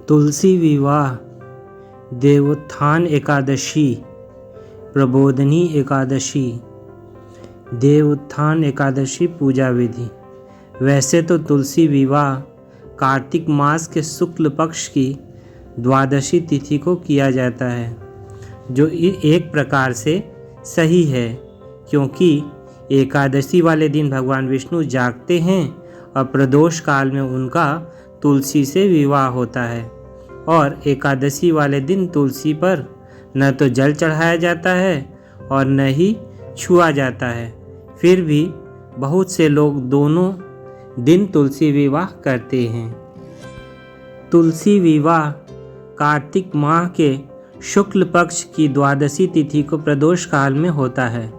तुलसी विवाह, देवोत्थान एकादशी, प्रबोधिनी एकादशी, देवोत्थान एकादशी पूजा विधि। वैसे तो तुलसी विवाह कार्तिक मास के शुक्ल पक्ष की द्वादशी तिथि को किया जाता है, जो एक प्रकार से सही है, क्योंकि एकादशी वाले दिन भगवान विष्णु जागते हैं और प्रदोष काल में उनका तुलसी से विवाह होता है। और एकादशी वाले दिन तुलसी पर न तो जल चढ़ाया जाता है और न ही छुआ जाता है। फिर भी बहुत से लोग दोनों दिन तुलसी विवाह करते हैं। तुलसी विवाह कार्तिक माह के शुक्ल पक्ष की द्वादशी तिथि को प्रदोष काल में होता है।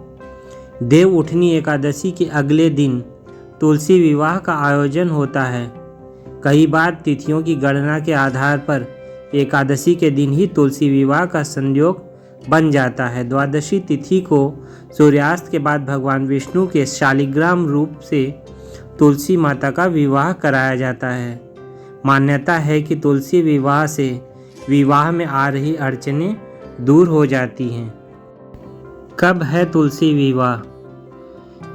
देव उठनी एकादशी के अगले दिन तुलसी विवाह का आयोजन होता है। कई बार तिथियों की गणना के आधार पर एकादशी के दिन ही तुलसी विवाह का संयोग बन जाता है। द्वादशी तिथि को सूर्यास्त के बाद भगवान विष्णु के शालिग्राम रूप से तुलसी माता का विवाह कराया जाता है। मान्यता है कि तुलसी विवाह से विवाह में आ रही अड़चनें दूर हो जाती हैं। कब है तुलसी विवाह?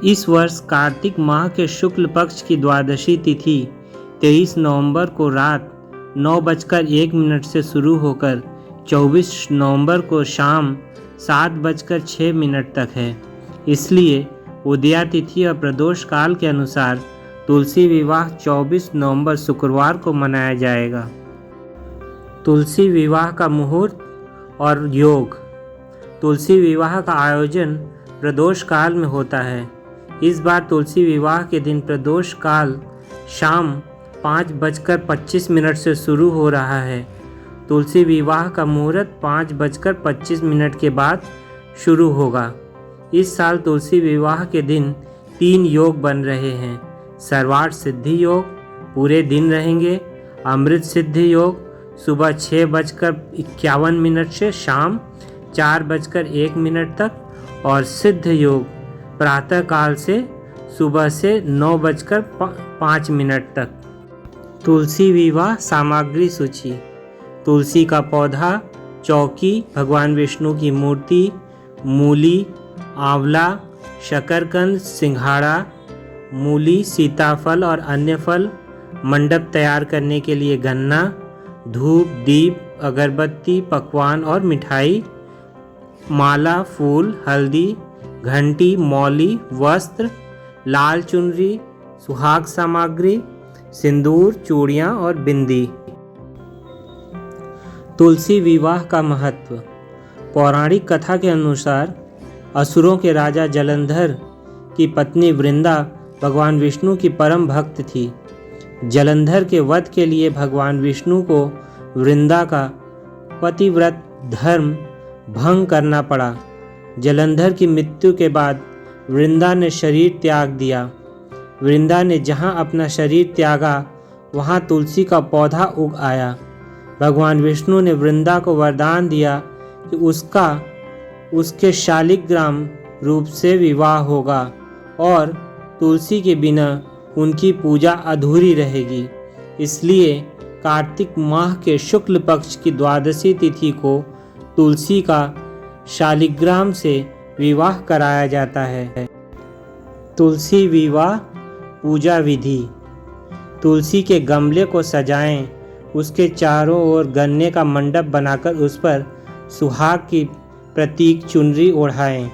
इस वर्ष कार्तिक माह के शुक्ल पक्ष की द्वादशी तिथि 23 नवंबर को रात 9:01 से शुरू होकर 24 नवंबर को शाम 7:06 तक है। इसलिए उदया तिथि और प्रदोष काल के अनुसार तुलसी विवाह 24 नवंबर शुक्रवार को मनाया जाएगा। तुलसी विवाह का मुहूर्त और योग। तुलसी विवाह का आयोजन प्रदोष काल में होता है। इस बार तुलसी विवाह के दिन प्रदोष काल शाम 5:25 से शुरू हो रहा है। तुलसी विवाह का मुहूर्त 5:25 के बाद शुरू होगा। इस साल तुलसी विवाह के दिन 3 योग बन रहे हैं। सर्वार्थ सिद्धि योग पूरे दिन रहेंगे। अमृत सिद्धि योग सुबह 6:51 से शाम 4:01 तक और सिद्ध योग प्रातः काल से सुबह से 9:05 तक। तुलसी विवाह सामग्री सूची। तुलसी का पौधा, चौकी, भगवान विष्णु की मूर्ति, मूली, आंवला, शकरकंद, सिंघाड़ा, मूली, सीताफल और अन्य फल, मंडप तैयार करने के लिए गन्ना, धूप, दीप, अगरबत्ती, पकवान और मिठाई, माला, फूल, हल्दी, घंटी, मौली, वस्त्र, लाल चुनरी, सुहाग सामग्री, सिंदूर, चूड़ियाँ और बिंदी। तुलसी विवाह का महत्व। पौराणिक कथा के अनुसार असुरों के राजा जलंधर की पत्नी वृंदा भगवान विष्णु की परम भक्त थी। जलंधर के वध के लिए भगवान विष्णु को वृंदा का पतिव्रत धर्म भंग करना पड़ा। जलंधर की मृत्यु के बाद वृंदा ने शरीर त्याग दिया। वृंदा ने जहाँ अपना शरीर त्यागा वहाँ तुलसी का पौधा उग आया। भगवान विष्णु ने वृंदा को वरदान दिया कि उसके शालिग्राम रूप से विवाह होगा और तुलसी के बिना उनकी पूजा अधूरी रहेगी। इसलिए कार्तिक माह के शुक्ल पक्ष की द्वादशी तिथि को तुलसी का शालिग्राम से विवाह कराया जाता है। तुलसी विवाह पूजा विधि। तुलसी के गमले को सजाएं, उसके चारों ओर गन्ने का मंडप बनाकर उस पर सुहाग की प्रतीक चुनरी ओढ़ाएं।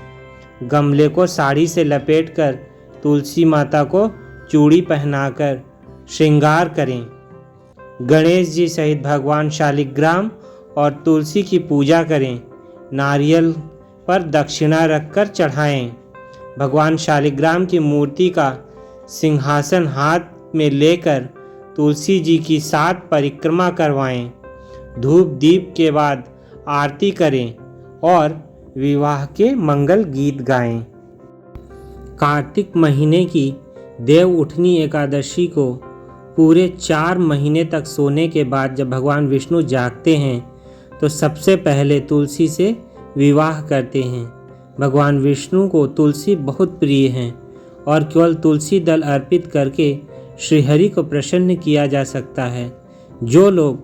गमले को साड़ी से लपेटकर तुलसी माता को चूड़ी पहनाकर श्रृंगार करें। गणेश जी सहित भगवान शालिग्राम और तुलसी की पूजा करें। नारियल पर दक्षिणा रखकर चढ़ाएं। भगवान शालिग्राम की मूर्ति का सिंहासन हाथ में लेकर तुलसी जी की 7 परिक्रमा करवाएं। धूप दीप के बाद आरती करें और विवाह के मंगल गीत गाएं। कार्तिक महीने की देव उठनी एकादशी को पूरे 4 महीने तक सोने के बाद जब भगवान विष्णु जागते हैं तो सबसे पहले तुलसी से विवाह करते हैं। भगवान विष्णु को तुलसी बहुत प्रिय हैं और केवल तुलसी दल अर्पित करके श्रीहरि को प्रसन्न किया जा सकता है। जो लोग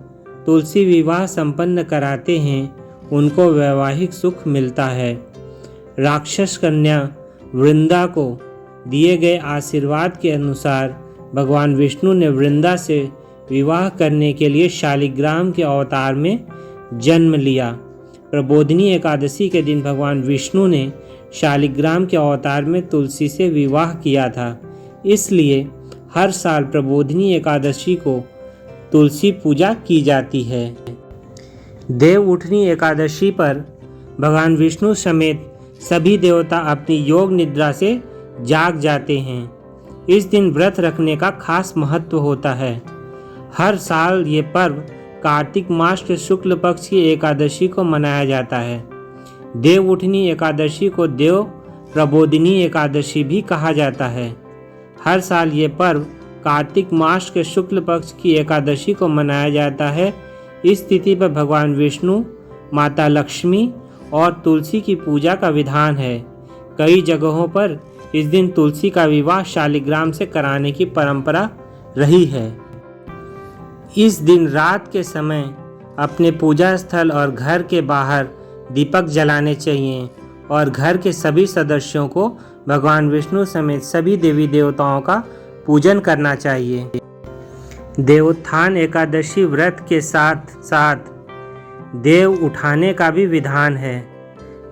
तुलसी विवाह संपन्न कराते हैं उनको वैवाहिक सुख मिलता है। राक्षस कन्या वृंदा को दिए गए आशीर्वाद के अनुसार भगवान विष्णु ने वृंदा से विवाह करने के लिए शालिग्राम के अवतार में जन्म लिया। प्रबोधिनी एकादशी के दिन भगवान विष्णु ने शालिग्राम के अवतार में तुलसी से विवाह किया था। इसलिए हर साल प्रबोधिनी एकादशी को तुलसी पूजा की जाती है। देव उठनी एकादशी पर भगवान विष्णु समेत सभी देवता अपनी योग निद्रा से जाग जाते हैं। इस दिन व्रत रखने का खास महत्व होता है। हर साल ये पर्व कार्तिक मास के शुक्ल पक्ष की एकादशी को मनाया जाता है। देव उठनी एकादशी को देव प्रबोधिनी एकादशी भी कहा जाता है। हर साल ये पर्व कार्तिक मास के शुक्ल पक्ष की एकादशी को मनाया जाता है। इस तिथि पर भगवान विष्णु, माता लक्ष्मी और तुलसी की पूजा का विधान है। कई जगहों पर इस दिन तुलसी का विवाह शालिग्राम से कराने की परंपरा रही है। इस दिन रात के समय अपने पूजा स्थल और घर के बाहर दीपक जलाने चाहिए और घर के सभी सदस्यों को भगवान विष्णु समेत सभी देवी देवताओं का पूजन करना चाहिए। देवोत्थान एकादशी व्रत के साथ साथ देव उठाने का भी विधान है,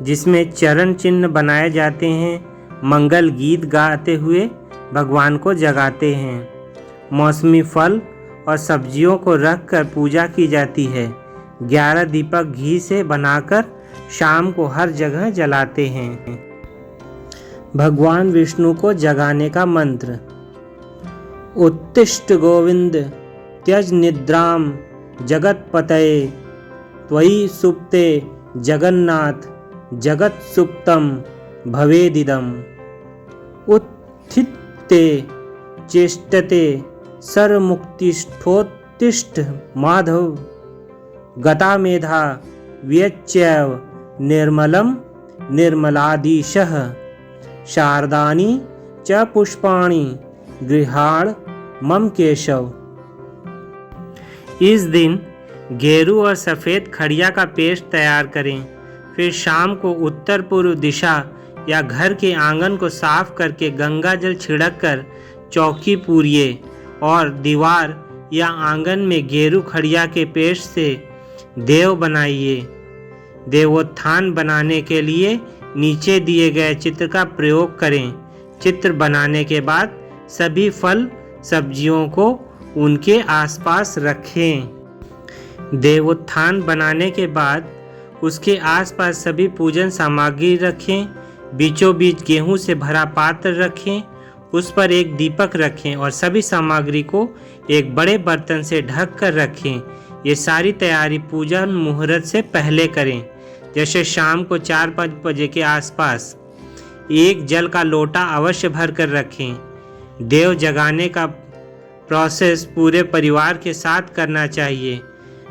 जिसमें चरण चिन्ह बनाए जाते हैं। मंगल गीत गाते हुए भगवान को जगाते हैं। मौसमी फल और सब्जियों को रखकर पूजा की जाती है। 11 दीपक घी से बनाकर शाम को हर जगह जलाते हैं। भगवान विष्णु को जगाने का मंत्र। उत्तिष्ठ गोविंद त्यज निद्राम जगतपतये त्वयि सुप्ते जगन्नाथ जगत सुप्तम भवेदिदम। उत्थिते चेष्टते सर्वमुक्तिष्ठोत्तिष्ठ माधव गता मेधा व्यच्यव निर्मलम निर्मलाधीशः शारदानि च पुष्पाणि गृहाण मम केशव। इस दिन गेरू और सफ़ेद खड़िया का पेस्ट तैयार करें। फिर शाम को उत्तर पूर्व दिशा या घर के आंगन को साफ करके गंगा जल छिड़क कर चौकी पूरिए और दीवार या आंगन में गेरू खड़िया के पेस्ट से देव बनाइए। देवोत्थान बनाने के लिए नीचे दिए गए चित्र का प्रयोग करें। चित्र बनाने के बाद सभी फल सब्जियों को उनके आसपास रखें। देवोत्थान बनाने के बाद उसके आसपास सभी पूजन सामग्री रखें। बीचों बीच गेहूं से भरा पात्र रखें, उस पर एक दीपक रखें और सभी सामग्री को एक बड़े बर्तन से ढक कर रखें। ये सारी तैयारी पूजन मुहूर्त से पहले करें, जैसे शाम को 4-5 बजे के आसपास। एक जल का लोटा अवश्य भर कर रखें। देव जगाने का प्रोसेस पूरे परिवार के साथ करना चाहिए।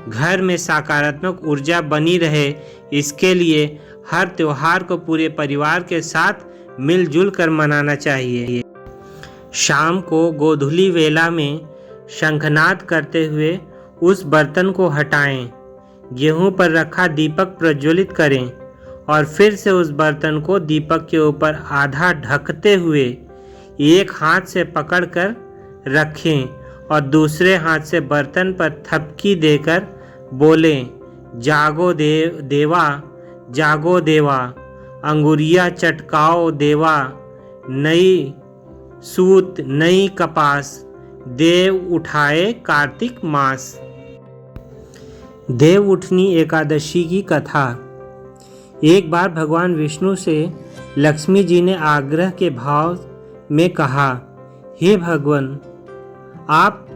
घर में सकारात्मक ऊर्जा बनी रहे, इसके लिए हर त्योहार को पूरे परिवार के साथ मिलजुल कर मनाना चाहिए। शाम को गोधूली वेला में शंखनाद करते हुए उस बर्तन को हटाएं। गेहूं पर रखा दीपक प्रज्वलित करें और फिर से उस बर्तन को दीपक के ऊपर आधा ढकते हुए एक हाथ से पकड़कर रखें और दूसरे हाथ से बर्तन पर थपकी देकर बोलें, जागो देवा जागो देवा, अंगुरिया चटकाओ देवा, नई सूत नई कपास, देव उठाए कार्तिक मास। देव उठनी एकादशी की कथा। एक बार भगवान विष्णु से लक्ष्मी जी ने आग्रह के भाव में कहा, हे भगवान, आप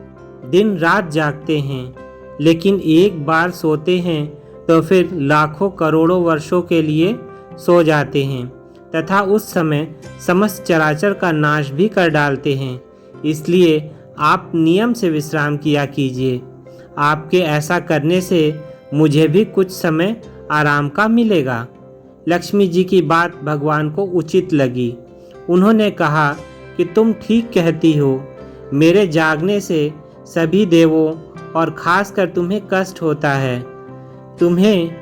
दिन रात जागते हैं, लेकिन एक बार सोते हैं तो फिर लाखों करोड़ों वर्षों के लिए सो जाते हैं तथा उस समय समस्त चराचर का नाश भी कर डालते हैं। इसलिए आप नियम से विश्राम किया कीजिए। आपके ऐसा करने से मुझे भी कुछ समय आराम का मिलेगा। लक्ष्मी जी की बात भगवान को उचित लगी। उन्होंने कहा कि तुम ठीक कहती हो। मेरे जागने से सभी देवों और खासकर तुम्हें कष्ट होता है। तुम्हें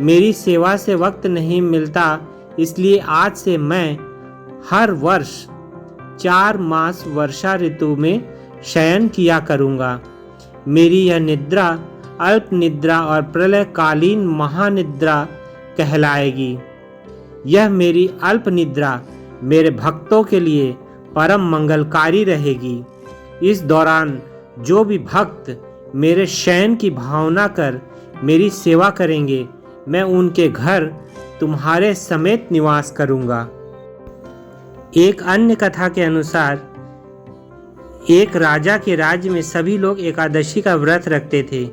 मेरी सेवा से वक्त नहीं मिलता, इसलिए आज से मैं हर वर्ष 4 मास वर्षा ऋतु में शयन किया करूँगा। मेरी यह निद्रा अल्प निद्रा और प्रलयकालीन महानिद्रा कहलाएगी। यह मेरी अल्प निद्रा मेरे भक्तों के लिए परम मंगलकारी रहेगी। इस दौरान जो भी भक्त मेरे शयन की भावना कर मेरी सेवा करेंगे, मैं उनके घर तुम्हारे समेत निवास करूंगा। एक अन्य कथा के अनुसार एक राजा के राज्य में सभी लोग एकादशी का व्रत रखते थे।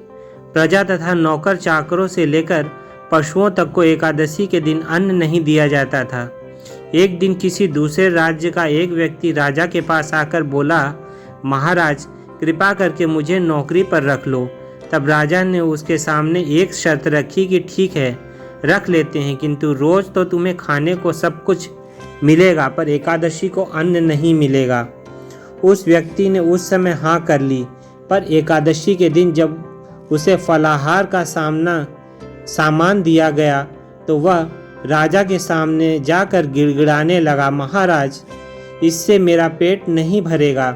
प्रजा तथा नौकर चाकरों से लेकर पशुओं तक को एकादशी के दिन अन्न नहीं दिया जाता था। एक दिन किसी दूसरे राज्य का एक व्यक्ति राजा के पास आकर बोला, महाराज कृपा करके मुझे नौकरी पर रख लो। तब राजा ने उसके सामने एक शर्त रखी कि ठीक है, रख लेते हैं, किंतु रोज तो तुम्हें खाने को सब कुछ मिलेगा, पर एकादशी को अन्न नहीं मिलेगा। उस व्यक्ति ने उस समय हाँ कर ली, पर एकादशी के दिन जब उसे फलाहार का सामान दिया गया तो वह राजा के सामने जाकर गिड़गिड़ाने लगा, महाराज इससे मेरा पेट नहीं भरेगा,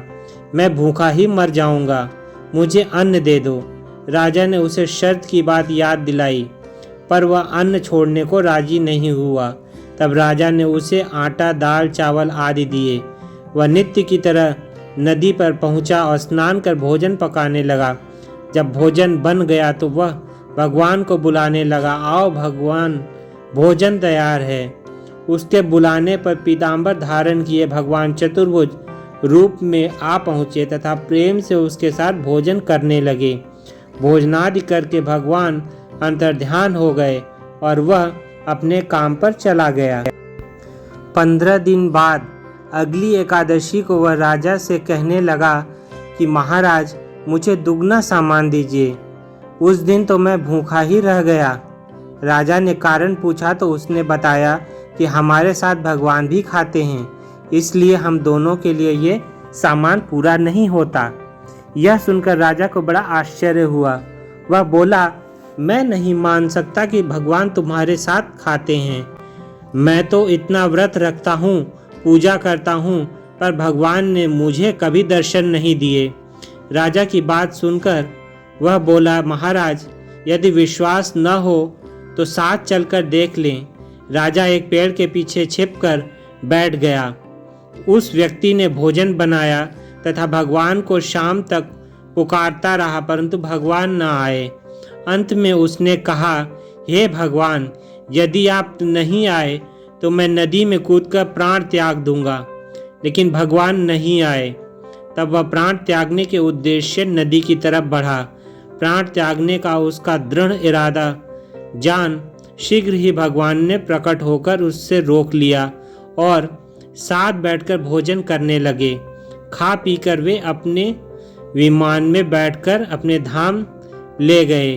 मैं भूखा ही मर जाऊंगा, मुझे अन्न दे दो। राजा ने उसे शर्त की बात याद दिलाई, पर वह अन्न छोड़ने को राजी नहीं हुआ। तब राजा ने उसे आटा, दाल, चावल आदि दिए। वह नित्य की तरह नदी पर पहुंचा और स्नान कर भोजन पकाने लगा। जब भोजन बन गया तो वह भगवान को बुलाने लगा, आओ भगवान, भोजन तैयार है। उसके बुलाने पर पीताम्बर धारण किए भगवान चतुर्भुज रूप में आ पहुँचे तथा प्रेम से उसके साथ भोजन करने लगे। भोजनादि करके भगवान अंतर्ध्यान हो गए और वह अपने काम पर चला गया। 15 दिन बाद अगली एकादशी को वह राजा से कहने लगा कि महाराज मुझे दुगना सामान दीजिए। उस दिन तो मैं भूखा ही रह गया। राजा ने कारण पूछा तो उसने बताया कि हमारे साथ भगवान भी खाते हैं, इसलिए हम दोनों के लिए ये सामान पूरा नहीं होता। यह सुनकर राजा को बड़ा आश्चर्य हुआ। वह बोला, मैं नहीं मान सकता कि भगवान तुम्हारे साथ खाते हैं। मैं तो इतना व्रत रखता हूँ, पूजा करता हूँ, पर भगवान ने मुझे कभी दर्शन नहीं दिए। राजा की बात सुनकर वह बोला, महाराज यदि विश्वास न हो तो साथ चलकर देख लें। राजा एक पेड़ के पीछे छिपकर बैठ गया। उस व्यक्ति ने भोजन बनाया तथा भगवान को शाम तक पुकारता रहा, परंतु भगवान न आए। अंत में उसने कहा, हे भगवान, यदि आप नहीं आए तो मैं नदी में कूदकर प्राण त्याग दूंगा। लेकिन भगवान नहीं आए। तब वह प्राण त्यागने के उद्देश्य नदी की तरफ बढ़ा। प्राण त्यागने का उसका दृढ़ इरादा जान शीघ्र ही भगवान ने प्रकट होकर उससे रोक लिया और साथ बैठकर भोजन करने लगे। खा पीकर वे अपने विमान में बैठकर अपने धाम ले गए।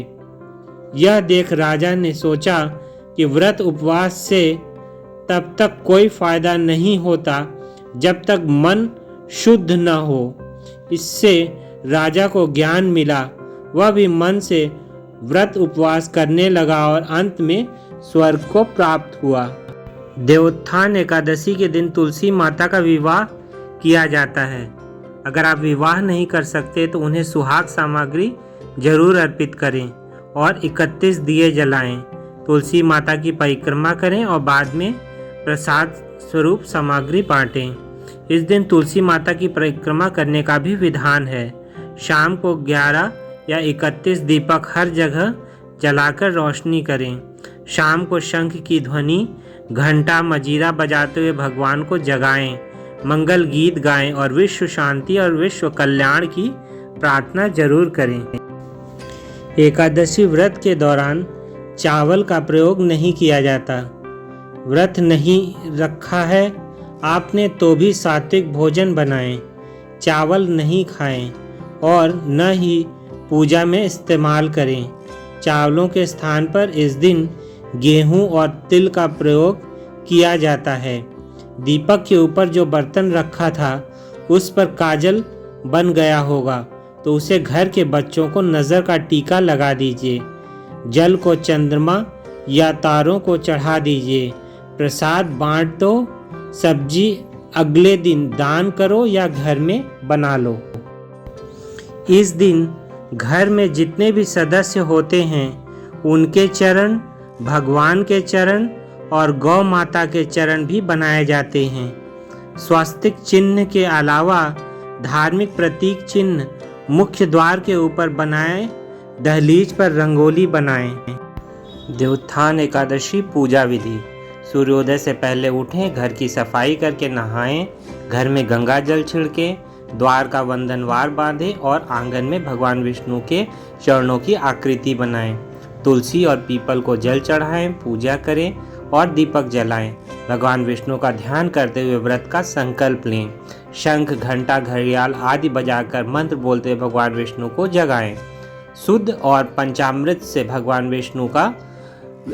यह देख राजा ने सोचा कि व्रत उपवास से तब तक कोई फायदा नहीं होता जब तक मन शुद्ध न हो। इससे राजा को ज्ञान मिला। वह भी मन से व्रत उपवास करने लगा और अंत में स्वर्ग को प्राप्त हुआ। देवोत्थान एकादशी के दिन तुलसी माता का विवाह किया जाता है। अगर आप विवाह नहीं कर सकते तो उन्हें सुहाग सामग्री जरूर अर्पित करें और 31 दिए जलाएं। तुलसी माता की परिक्रमा करें और बाद में प्रसाद स्वरूप सामग्री बांटें। इस दिन तुलसी माता की परिक्रमा करने का भी विधान है। शाम को 11 या 31 दीपक हर जगह जलाकर रोशनी करें। शाम को शंख की ध्वनि, घंटा, मजीरा बजाते हुए भगवान को जगाएं। मंगल गीत गाएं और विश्व शांति और विश्व कल्याण की प्रार्थना जरूर करें। एकादशी व्रत के दौरान चावल का प्रयोग नहीं किया जाता। व्रत नहीं रखा है आपने तो भी सात्विक भोजन बनाएं, चावल नहीं खाएं और न ही पूजा में इस्तेमाल करें। चावलों के स्थान पर इस दिन गेहूं और तिल का प्रयोग किया जाता है। दीपक के ऊपर जो बर्तन रखा था उस पर काजल बन गया होगा। तो उसे घर के बच्चों को नज़र का टीका लगा दीजिए। जल को चंद्रमा या तारों को चढ़ा दीजिए। प्रसाद बांट दो। सब्जी अगले दिन दान करो या घर में बना लो। इस दिन घर में जितने भी सदस्य होते हैं उनके चरण, भगवान के चरण और गौ माता के चरण भी बनाए जाते हैं। स्वास्तिक चिन्ह के अलावा धार्मिक प्रतीक चिन्ह मुख्य द्वार के ऊपर बनाएं। दहलीज पर रंगोली बनाएं। देवोत्थान एकादशी पूजा विधि। सूर्योदय से पहले उठें, घर की सफाई करके नहाएं, घर में गंगा जल छिड़कें, द्वार का वंदनवार बांधें और आंगन में भगवान विष्णु के चरणों की आकृति बनाएं। तुलसी और पीपल को जल चढ़ाएं, पूजा करें और दीपक जलाएं। भगवान विष्णु का ध्यान करते हुए व्रत का संकल्प लें। शंख, घंटा, घड़ियाल आदि बजाकर मंत्र बोलते हुए भगवान विष्णु को जगाएं। शुद्ध और पंचामृत से भगवान विष्णु का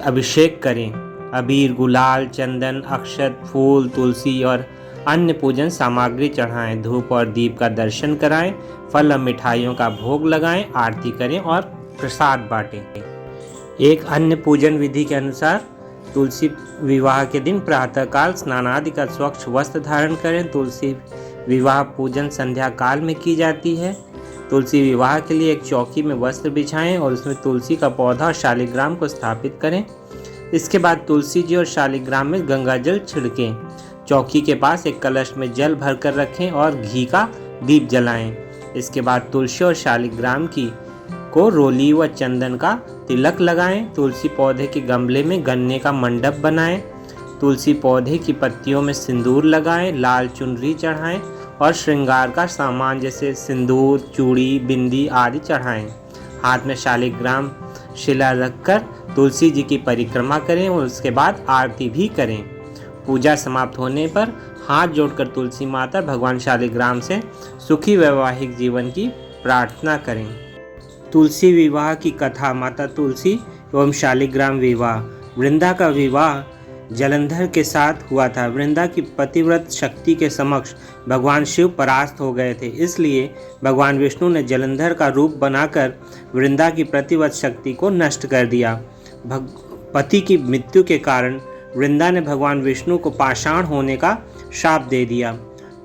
अभिषेक करें। अबीर, गुलाल, चंदन, अक्षत, फूल, तुलसी और अन्य पूजन सामग्री चढ़ाएं। धूप और दीप का दर्शन कराएं। फल और मिठाइयों का भोग लगाएं, आरती करें और प्रसाद बांटें। एक अन्य पूजन विधि के अनुसार तुलसी विवाह के दिन प्रातःकाल स्नानादि का स्वच्छ वस्त्र धारण करें। तुलसी विवाह पूजन संध्या काल में की जाती है। तुलसी विवाह के लिए एक चौकी में वस्त्र बिछाएं और उसमें तुलसी का पौधा और शालिग्राम को स्थापित करें। इसके बाद तुलसी जी और शालिग्राम में गंगा जल छिड़कें। चौकी के पास एक कलश में जल भरकर रखें और घी का दीप जलाएं। इसके बाद तुलसी और शालिग्राम को रोली व चंदन का तिलक लगाएं। तुलसी पौधे के गमले में गन्ने का मंडप बनाएं। तुलसी पौधे की पत्तियों में सिंदूर लगाएं, लाल चुनरी चढ़ाएं और श्रृंगार का सामान जैसे सिंदूर, चूड़ी, बिंदी आदि चढ़ाएं। हाथ में शालिग्राम शिला रखकर तुलसी जी की परिक्रमा करें और उसके बाद आरती भी करें। पूजा समाप्त होने पर हाथ जोड़कर तुलसी माता भगवान शालिग्राम से सुखी वैवाहिक जीवन की प्रार्थना करें। तुलसी विवाह की कथा। माता तुलसी एवं शालिग्राम विवाह। वृंदा का विवाह जलंधर के साथ हुआ था। वृंदा की पतिव्रत शक्ति के समक्ष भगवान शिव परास्त हो गए थे, इसलिए भगवान विष्णु ने जलंधर का रूप बनाकर वृंदा की पतिव्रत शक्ति को नष्ट कर दिया। पति की मृत्यु के कारण वृंदा ने भगवान विष्णु को पाषाण होने का श्राप दे दिया,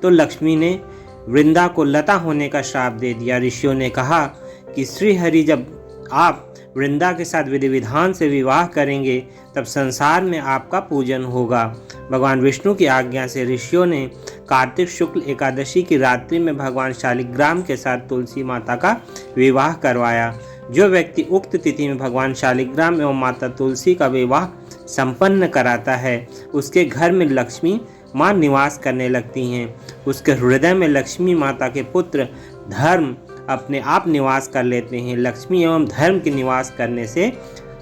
तो लक्ष्मी ने वृंदा को लता होने का श्राप दे दिया। ऋषियों ने कहा कि श्री हरि जब आप वृंदा के साथ विधि विधान से विवाह करेंगे तब संसार में आपका पूजन होगा। भगवान विष्णु की आज्ञा से ऋषियों ने कार्तिक शुक्ल एकादशी की रात्रि में भगवान शालिग्राम के साथ तुलसी माता का विवाह करवाया। जो व्यक्ति उक्त तिथि में भगवान शालिग्राम एवं माता तुलसी का विवाह संपन्न कराता है उसके घर में लक्ष्मी माँ निवास करने लगती हैं। उसके हृदय में लक्ष्मी माता के पुत्र धर्म अपने आप निवास कर लेते हैं। लक्ष्मी एवं धर्म के निवास करने से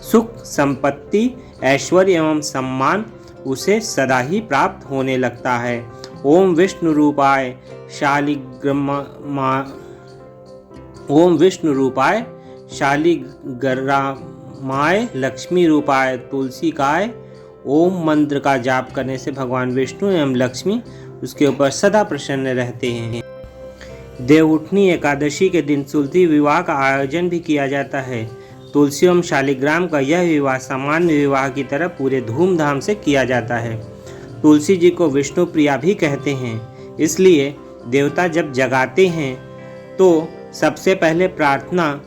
सुख, संपत्ति, ऐश्वर्य एवं सम्मान उसे सदा ही प्राप्त होने लगता है। ओम विष्णु रूपाय शालिग्रामाय लक्ष्मी रूपाय तुलसीकाय ओम मंत्र का जाप करने से भगवान विष्णु एवं लक्ष्मी उसके ऊपर सदा प्रसन्न रहते हैं। देवउठनी एकादशी के दिन तुलसी विवाह का आयोजन भी किया जाता है। तुलसी एवं शालिग्राम का यह विवाह सामान्य विवाह की तरह पूरे धूमधाम से किया जाता है। तुलसी जी को विष्णु प्रिया भी कहते हैं, इसलिए देवता जब जगाते हैं तो सबसे पहले प्रार्थना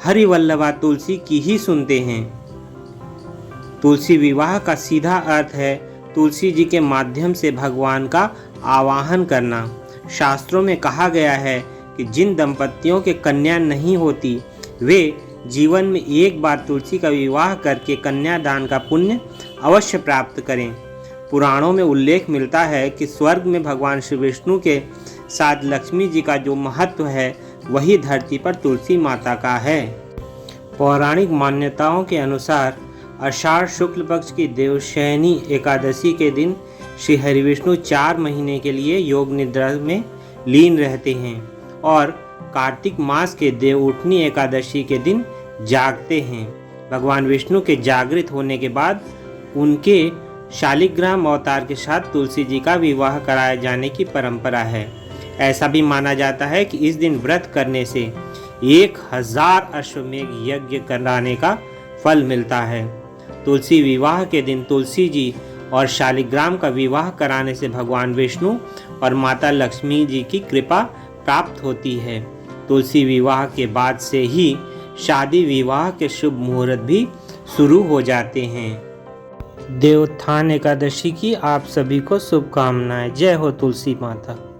हरिवल्लभा तुलसी की ही सुनते हैं। तुलसी विवाह का सीधा अर्थ है तुलसी जी के माध्यम से भगवान का आवाहन करना। शास्त्रों में कहा गया है कि जिन दंपतियों के कन्या नहीं होती वे जीवन में एक बार तुलसी का विवाह करके कन्यादान का पुण्य अवश्य प्राप्त करें। पुराणों में उल्लेख मिलता है कि स्वर्ग में भगवान श्री विष्णु के साथ लक्ष्मी जी का जो महत्व है वही धरती पर तुलसी माता का है। पौराणिक मान्यताओं के अनुसार आषाढ़ शुक्ल पक्ष की देवशयनी एकादशी के दिन श्री हरिविष्णु 4 महीने के लिए योग निद्रा में लीन रहते हैं और कार्तिक मास के देवउठनी एकादशी के दिन जागते हैं। भगवान विष्णु के जागृत होने के बाद उनके शालिग्राम अवतार के साथ तुलसी जी का विवाह कराए जाने की परंपरा है। ऐसा भी माना जाता है कि इस दिन व्रत करने से 1000 अश्वमेघ यज्ञ कराने का फल मिलता है। तुलसी विवाह के दिन तुलसी जी और शालिग्राम का विवाह कराने से भगवान विष्णु और माता लक्ष्मी जी की कृपा प्राप्त होती है। तुलसी विवाह के बाद से ही शादी विवाह के शुभ मुहूर्त भी शुरू हो जाते हैं। देवोत्थान एकादशी की आप सभी को शुभकामनाएं। जय हो तुलसी माता।